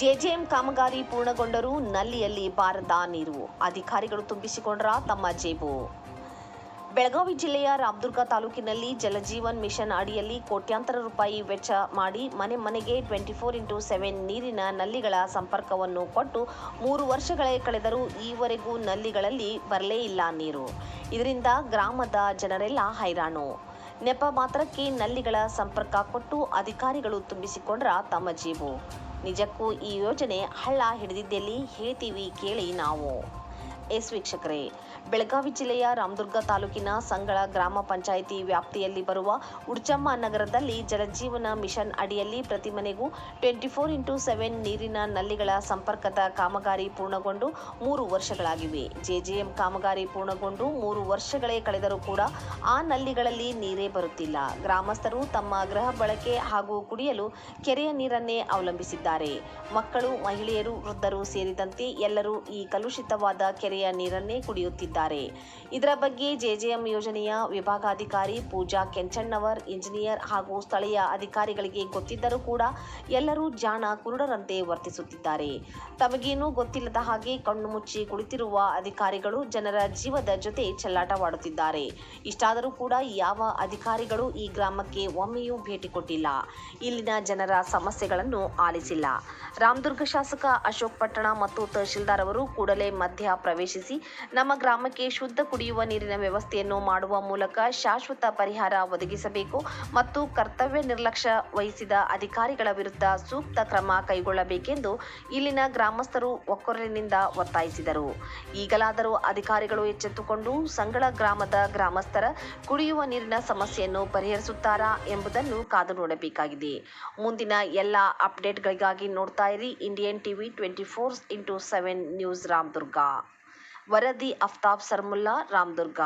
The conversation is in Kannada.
ಜೆಜೆಎಂ ಕಾಮಗಾರಿ ಪೂರ್ಣಗೊಂಡರೂ ನಲ್ಲಿಯಲ್ಲಿ ಬಾರದ ನೀರು, ಅಧಿಕಾರಿಗಳು ತುಂಬಿಸಿಕೊಂಡ್ರ ತಮ್ಮ ಜೇಬು. ಬೆಳಗಾವಿ ಜಿಲ್ಲೆಯ ರಾಮದುರ್ಗ ತಾಲೂಕಿನಲ್ಲಿ ಜಲಜೀವನ್ ಮಿಷನ್ ಅಡಿಯಲ್ಲಿ ಕೋಟ್ಯಾಂತರ ರೂಪಾಯಿ ವೆಚ್ಚ ಮಾಡಿ ಮನೆ ಮನೆಗೆ 24x7 ನೀರಿನ ನಲ್ಲಿಗಳ ಸಂಪರ್ಕವನ್ನು ಕೊಟ್ಟು 3 ವರ್ಷಗಳೇ ಕಳೆದರೂ ಈವರೆಗೂ ನಲ್ಲಿಗಳಲ್ಲಿ ಬರಲೇ ಇಲ್ಲ ನೀರು. ಇದರಿಂದ ಗ್ರಾಮದ ಜನರೆಲ್ಲ ಹೈರಾಣು. ನೆಪ ಮಾತ್ರಕ್ಕೆ ನಲ್ಲಿಗಳ ಸಂಪರ್ಕ ಕೊಟ್ಟು ಅಧಿಕಾರಿಗಳು ತುಂಬಿಸಿಕೊಂಡ್ರ ತಮ್ಮ ಜೇಬು. ನಿಜಕ್ಕೂ ಈ ಯೋಜನೆ ಹಳ್ಳ ಹಿಡಿದಿದ್ದೆಲ್ಲಿ ಹೇಳ್ತೀವಿ ಕೇಳಿ ನಾವು. ವೀಕ್ಷಕರೇ, ಬೆಳಗಾವಿ ಜಿಲ್ಲೆಯ ರಾಮದುರ್ಗ ತಾಲೂಕಿನ ಸಂಗಳ ಗ್ರಾಮ ಪಂಚಾಯಿತಿ ವ್ಯಾಪ್ತಿಯಲ್ಲಿ ಬರುವ ಉಡ್ಚಮ್ಮ ನಗರದಲ್ಲಿ ಜಲಜೀವನ ಮಿಷನ್ ಅಡಿಯಲ್ಲಿ ಪ್ರತಿ ಮನೆಗೂ 24x7 ನೀರಿನ ನಲ್ಲಿಗಳ ಸಂಪರ್ಕದ ಕಾಮಗಾರಿ ಪೂರ್ಣಗೊಂಡು 3 ವರ್ಷಗಳಾಗಿವೆ. ಜೆಜೆಎಂ ಕಾಮಗಾರಿ ಪೂರ್ಣಗೊಂಡು 3 ವರ್ಷಗಳೇ ಕಳೆದರೂ ಕೂಡ ಆ ನಲ್ಲಿಗಳಲ್ಲಿ ನೀರೇ ಬರುತ್ತಿಲ್ಲ. ಗ್ರಾಮಸ್ಥರು ತಮ್ಮ ಗೃಹ ಬಳಕೆ ಹಾಗೂ ಕುಡಿಯಲು ಕೆರೆಯ ನೀರನ್ನೇ ಅವಲಂಬಿಸಿದ್ದಾರೆ. ಮಕ್ಕಳು, ಮಹಿಳೆಯರು, ವೃದ್ಧರು ಸೇರಿದಂತೆ ಎಲ್ಲರೂ ಈ ಕಲುಷಿತವಾದ ಕೆರೆಯ ನೀರನ್ನೇ ಕುಡಿಯುತ್ತಿದ್ದಾರೆ. ಇದರ ಬಗ್ಗೆ ಜೆಜೆಎಂ ಯೋಜನೆಯ ವಿಭಾಗಾಧಿಕಾರಿ ಪೂಜಾ ಕೆಂಚಣ್ಣವರ್, ಇಂಜಿನಿಯರ್ ಹಾಗೂ ಸ್ಥಳೀಯ ಅಧಿಕಾರಿಗಳಿಗೆ ಗೊತ್ತಿದ್ದರೂ ಕೂಡ ಎಲ್ಲರೂ ಜಾಣ ಕುರುಡರಂತೆ ವರ್ತಿಸುತ್ತಿದ್ದಾರೆ. ತಮಗೇನೂ ಗೊತ್ತಿಲ್ಲದ ಹಾಗೆ ಕಣ್ಣು ಮುಚ್ಚಿ ಕುಳಿತಿರುವ ಅಧಿಕಾರಿಗಳು ಜನರ ಜೀವದ ಜೊತೆ ಚೆಲ್ಲಾಟವಾಡುತ್ತಿದ್ದಾರೆ. ಇಷ್ಟಾದರೂ ಕೂಡ ಯಾವ ಅಧಿಕಾರಿಗಳು ಈ ಗ್ರಾಮಕ್ಕೆ ಒಮ್ಮೆಯೂ ಭೇಟಿ ಕೊಟ್ಟಿಲ್ಲ. ಇಲ್ಲಿನ ಜನರ ಸಮಸ್ಯೆಗಳನ್ನು ಆಲಿಸಿಲ್ಲ. ರಾಮದುರ್ಗ ಶಾಸಕ ಅಶೋಕ್ ಪಟ್ಟಣ ಮತ್ತು ತಹಶೀಲ್ದಾರ್ ಅವರು ಕೂಡಲೇ ಮಧ್ಯ ಪ್ರವೇಶಿಸಿ ನಮ್ಮ ಗ್ರಾಮಕ್ಕೆ ಶುದ್ಧ ಕುಡಿಯುವ ನೀರಿನ ವ್ಯವಸ್ಥೆಯನ್ನು ಮಾಡುವ ಮೂಲಕ ಶಾಶ್ವತ ಪರಿಹಾರ ಒದಗಿಸಬೇಕು ಮತ್ತು ಕರ್ತವ್ಯ ನಿರ್ಲಕ್ಷ್ಯ ವಹಿಸಿದ ಅಧಿಕಾರಿಗಳ ವಿರುದ್ಧ ಸೂಕ್ತ ಕ್ರಮ ಕೈಗೊಳ್ಳಬೇಕೆಂದು ಇಲ್ಲಿನ ಗ್ರಾಮಸ್ಥರು ಒಕ್ಕೊರಲಿನಿಂದ ಒತ್ತಾಯಿಸಿದರು. ಈಗಲಾದರೂ ಅಧಿಕಾರಿಗಳು ಎಚ್ಚೆತ್ತುಕೊಂಡು ಸಂಗಳ ಗ್ರಾಮದ ಗ್ರಾಮಸ್ಥರ ಕುಡಿಯುವ ನೀರಿನ ಸಮಸ್ಯೆಯನ್ನು ಪರಿಹರಿಸುತ್ತಾರಾ ಎಂಬುದನ್ನು ಕಾದು ನೋಡಬೇಕಾಗಿದೆ. ಮುಂದಿನ ಎಲ್ಲ ಅಪ್ಡೇಟ್ಗಳಿಗಾಗಿ ನೋಡ್ತಾ ಇರಿ Indian TV 24x7 news Ramdurg. ವರದಿ ಅಫ್ತಾಬ್ ಸರ್ಮುಲ್ಲಾ, ರಾಮದುರ್ಗ.